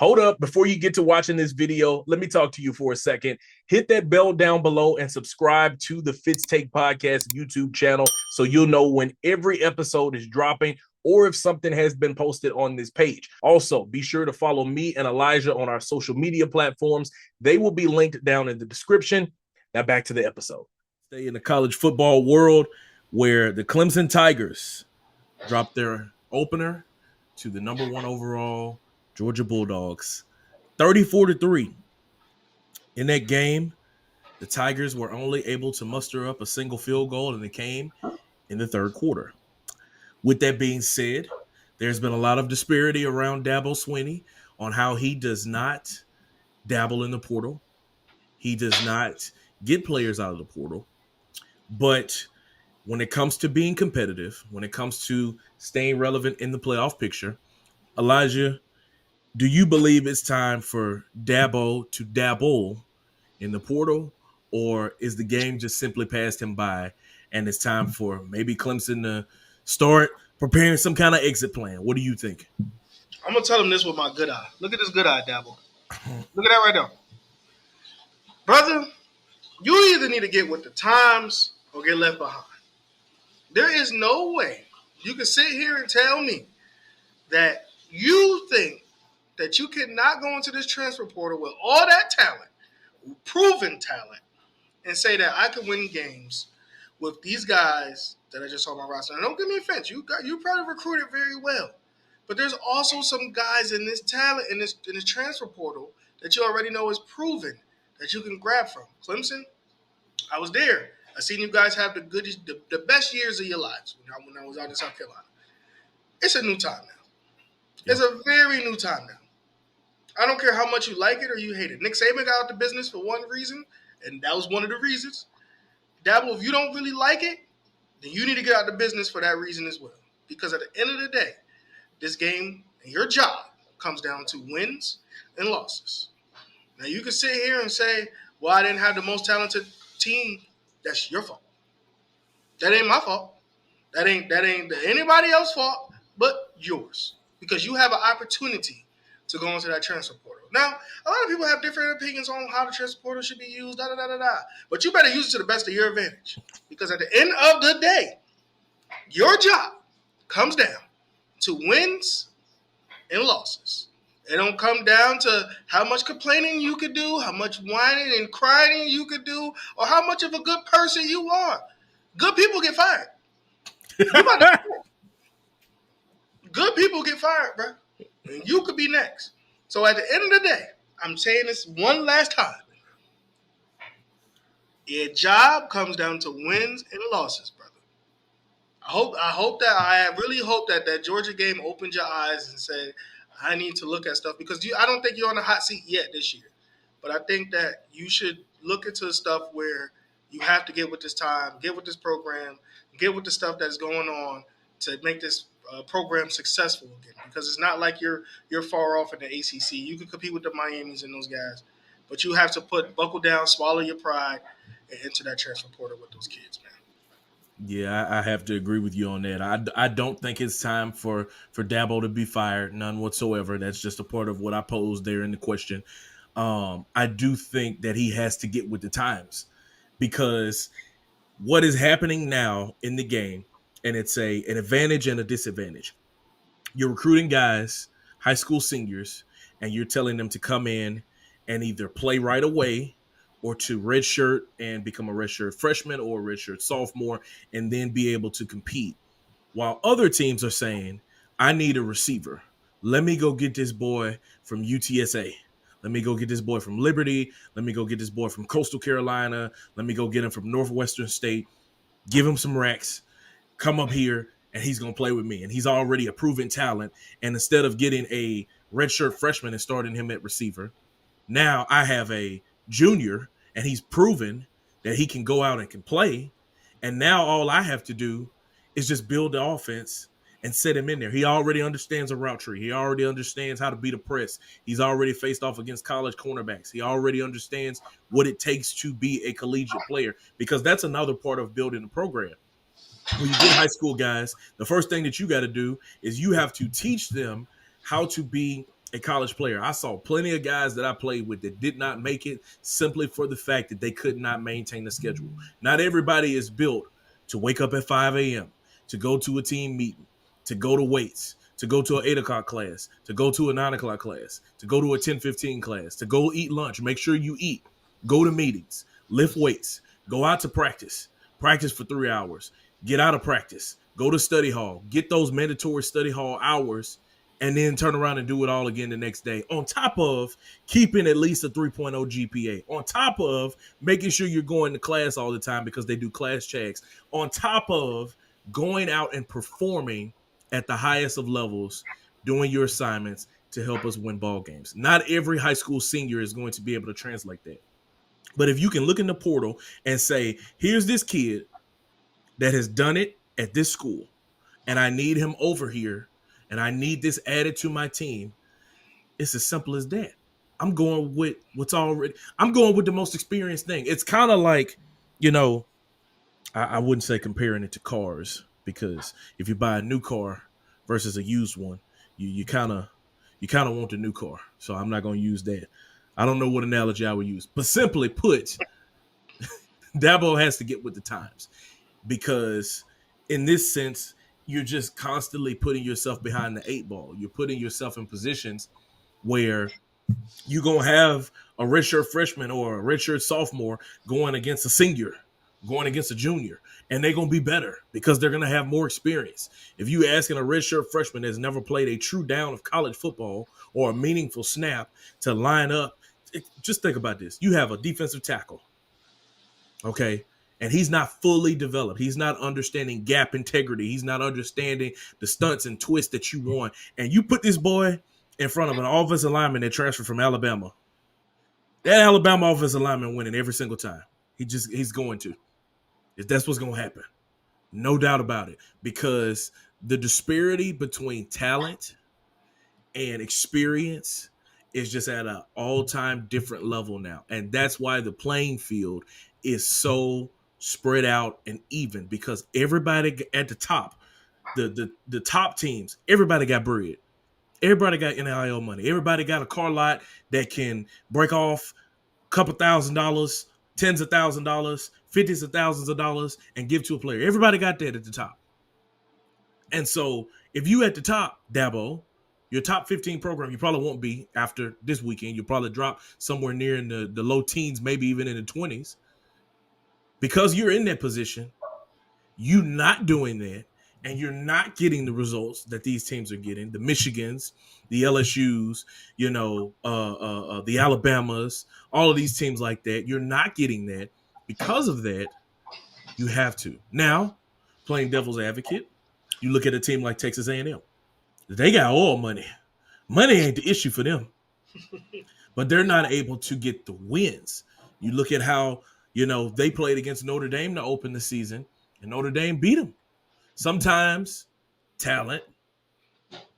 Hold up, before you get to watching this video, let me talk to you for a second. Hit that bell down below and subscribe to the Fitz Take Podcast YouTube channel so you'll know when every episode is dropping or if something has been posted on this page. Also, be sure to follow me and Elijah on our social media platforms. They will be linked down in the description. Now back to the episode. Stay in the college football world where the Clemson Tigers dropped their opener to the number 1 overall Georgia Bulldogs, 34-3. In that game, the Tigers were only able to muster up a single field goal, and it came in the third quarter. With that being said, there's been a lot of disparity around Dabo Swinney on how he does not dabble in the portal. He does not get players out of the portal. But when it comes to being competitive, when it comes to staying relevant in the playoff picture, Elijah, do you believe it's time for Dabo to dabble in the portal, or is the game just simply passed him by and it's time for maybe Clemson to start preparing some kind of exit plan? What do you think? I'm going to tell him this with my good eye. Look at this good eye, Dabo. Look at that right there. Brother, you either need to get with the times or get left behind. There is no way you can sit here and tell me that you think that you cannot go into this transfer portal with all that talent, proven talent, and say that I can win games with these guys that I just saw on my roster. And don't get me offense, you probably recruited very well, but there's also some guys in this talent in this transfer portal that you already know is proven that you can grab from. Clemson, I was there. I seen you guys have the best years of your lives when I was out in South Carolina. It's a new time now. It's a very new time now. I don't care how much you like it or you hate it. Nick Saban got out the business for one reason, and that was one of the reasons. Dabo, if you don't really like it, then you need to get out the business for that reason as well. Because at the end of the day, this game and your job comes down to wins and losses. Now, you can sit here and say, well, I didn't have the most talented team. That's your fault. That ain't my fault. That ain't anybody else's fault but yours. Because you have an opportunity to go into that transfer portal. Now, a lot of people have different opinions on how the transfer portal should be used, but you better use it to the best of your advantage. Because at the end of the day, your job comes down to wins and losses. It don't come down to how much complaining you could do, how much whining and crying you could do, or how much of a good person you are. Good people get fired. Good people get fired, bro. And you could be next. So at the end of the day, I'm saying this one last time. Your job comes down to wins and losses, brother. I really hope that Georgia game opened your eyes and said, I need to look at stuff because I don't think you're on the hot seat yet this year. But I think that you should look into stuff where you have to get with this time, get with this program, get with the stuff that's going on to make this program successful again, because it's not like you're far off in the ACC. You can compete with the Miamis and those guys, but you have to buckle down, swallow your pride, and enter that transfer portal with those kids, man. Yeah, I have to agree with you on that. I don't think it's time for Dabo to be fired, none whatsoever. That's just a part of what I posed there in the question. I do think that he has to get with the times, because what is happening now in the game, and it's an advantage and a disadvantage. You're recruiting guys, high school seniors, and you're telling them to come in and either play right away or to redshirt and become a redshirt freshman or a redshirt sophomore and then be able to compete. While other teams are saying, I need a receiver. Let me go get this boy from UTSA. Let me go get this boy from Liberty. Let me go get this boy from Coastal Carolina. Let me go get him from Northwestern State. Give him some racks. Come up here, and he's going to play with me. And he's already a proven talent. And instead of getting a redshirt freshman and starting him at receiver, now I have a junior, and he's proven that he can go out and can play. And now all I have to do is just build the offense and set him in there. He already understands a route tree. He already understands how to beat a press. He's already faced off against college cornerbacks. He already understands what it takes to be a collegiate player, because that's another part of building a program. When you get high school guys, the first thing that you got to do is you have to teach them how to be a college player. I saw plenty of guys that I played with that did not make it simply for the fact that they could not maintain the schedule. Not everybody is built to wake up at 5 a.m., to go to a team meeting, to go to weights, to go to an 8 o'clock class, to go to a 9 o'clock class, to go to a 10:15 class, to go eat lunch. Make sure you eat. Go to meetings, lift weights, go out to practice for 3 hours, get out of practice, go to study hall, get those mandatory study hall hours, and then turn around and do it all again the next day. On top of keeping at least a 3.0 GPA, on top of making sure you're going to class all the time because they do class checks, on top of going out and performing at the highest of levels, doing your assignments to help us win ball games. Not every high school senior is going to be able to translate that. But if you can look in the portal and say, here's this kid that has done it at this school, and I need him over here, and I need this added to my team, it's as simple as that. I'm going with I'm going with the most experienced thing. It's kind of like, you know, I wouldn't say comparing it to cars, because if you buy a new car versus a used one, you kind of want the new car. So I'm not going to use that. I don't know what analogy I would use, but simply put, Dabo has to get with the times, because in this sense, you're just constantly putting yourself behind the eight ball. You're putting yourself in positions where you're going to have a redshirt freshman or a redshirt sophomore going against a senior, going against a junior, and they're going to be better because they're going to have more experience. If you asking a redshirt freshman that's never played a true down of college football or a meaningful snap to line up, just think about this. You have a defensive tackle, okay? And he's not fully developed. He's not understanding gap integrity. He's not understanding the stunts and twists that you want. And you put this boy in front of an offensive lineman that transferred from Alabama. That Alabama offensive lineman winning every single time. He's going to. That's what's going to happen. No doubt about it. Because the disparity between talent and experience is just at an all-time different level now. And that's why the playing field is so spread out and even, because everybody at the top, the top teams, everybody got bread. Everybody got NIL money. Everybody got a car lot that can break off a couple $1,000s, tens of $1,000s, fifties of thousands of dollars, and give to a player. Everybody got that at the top. And so if you at the top, Dabo, your top 15 program, you probably won't be after this weekend. You'll probably drop somewhere near in the low teens, maybe even in the 20s. Because you're in that position, you not doing that, and you're not getting the results that these teams are getting, the Michigans, the LSUs, the Alabamas, all of these teams like that, you're not getting that. Because of that, you have to. Now, playing devil's advocate, you look at a team like Texas A&M. They got all money. Money ain't the issue for them. But they're not able to get the wins. You look at how, they played against Notre Dame to open the season, and Notre Dame beat them. Sometimes talent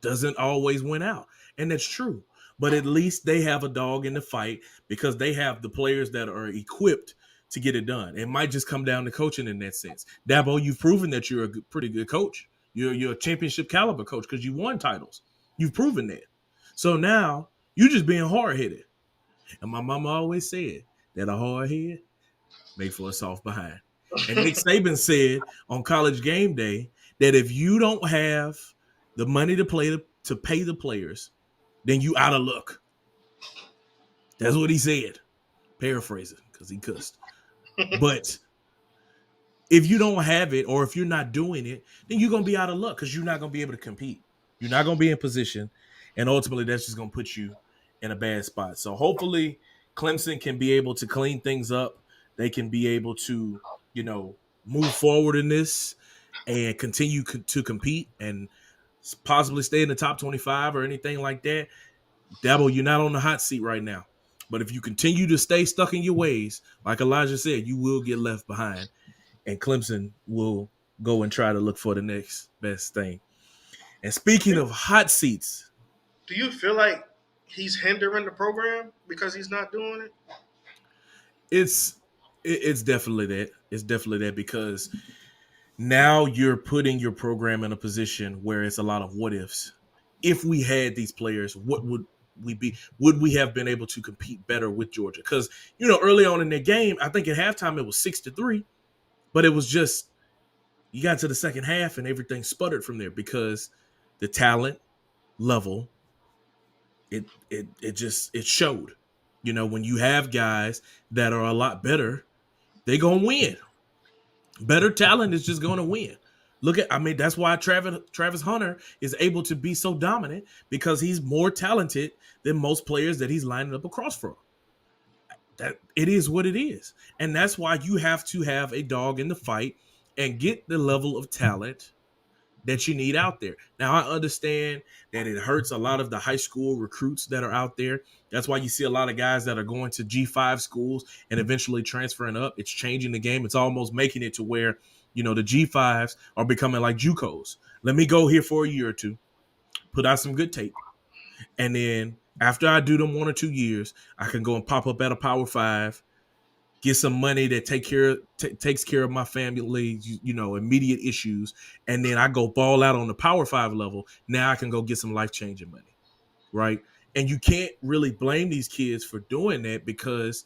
doesn't always win out, and that's true. But at least they have a dog in the fight because they have the players that are equipped to get it done. It might just come down to coaching in that sense. Dabo, you've proven that you're a pretty good coach. You're a championship caliber coach because you won titles. You've proven that. So now you're just being hard-headed. And my mama always said that a hard head made for a soft behind. And Nick Saban said on College Game Day that if you don't have the money to pay the players, then you out of luck. That's what he said. Paraphrasing, because he cussed. But if you don't have it, or if you're not doing it, then you're going to be out of luck because you're not going to be able to compete. You're not going to be in position. And ultimately, that's just going to put you in a bad spot. So hopefully, Clemson can be able to clean things up. They can be able to, move forward in this and continue to compete and possibly stay in the top 25 or anything like that. Dabo, you're not on the hot seat right now. But if you continue to stay stuck in your ways, like Elijah said, you will get left behind. And Clemson will go and try to look for the next best thing. And speaking of hot seats. Do you feel like he's hindering the program because he's not doing it? It's definitely that. It's definitely that, because now you're putting your program in a position where it's a lot of what ifs. If we had these players, what would would we have been able to compete better with Georgia? Because early on in their game, I think at halftime it was 6-3, but it was just you got to the second half and everything sputtered from there because the talent level it showed. When you have guys that are a lot better, they're gonna win. Better talent is just gonna win. That's why Travis Hunter is able to be so dominant because he's more talented than most players that he's lining up across from. That it is what it is. And that's why you have to have a dog in the fight and get the level of talent that you need out there. Now, I understand that it hurts a lot of the high school recruits that are out there. That's why you see a lot of guys that are going to G5 schools and eventually transferring up. It's changing the game. It's almost making it to where, the G5s are becoming like JUCOs. Let me go here for a year or two, put out some good tape. And then after I do them 1 or 2 years, I can go and pop up at a Power 5, get some money that takes care of my family, immediate issues, and then I go ball out on the Power 5 level. Now I can go get some life-changing money, right? And you can't really blame these kids for doing that because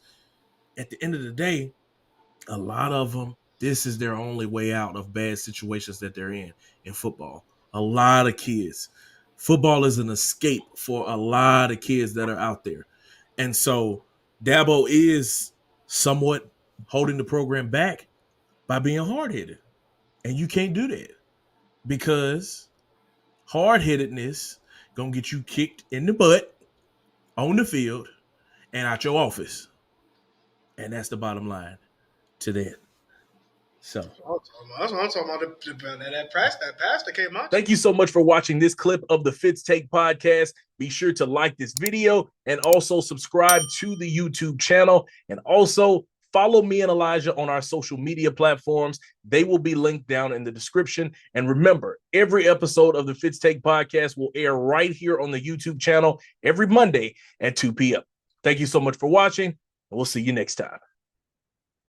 at the end of the day, a lot of them, this is their only way out of bad situations that they're in football. A lot of kids. Football is an escape for a lot of kids that are out there. And so Dabo is somewhat holding the program back by being hard-headed. And you can't do that because hard-headedness going to get you kicked in the butt on the field and out your office. And that's the bottom line to that. So that's what I'm talking about. That pastor came out. Thank you so much for watching this clip of the Fitz Take podcast. Be sure to like this video and also subscribe to the YouTube channel. And also follow me and Elijah on our social media platforms. They will be linked down in the description. And remember, every episode of the Fitz Take podcast will air right here on the YouTube channel every Monday at 2 p.m. Thank you so much for watching, and we'll see you next time.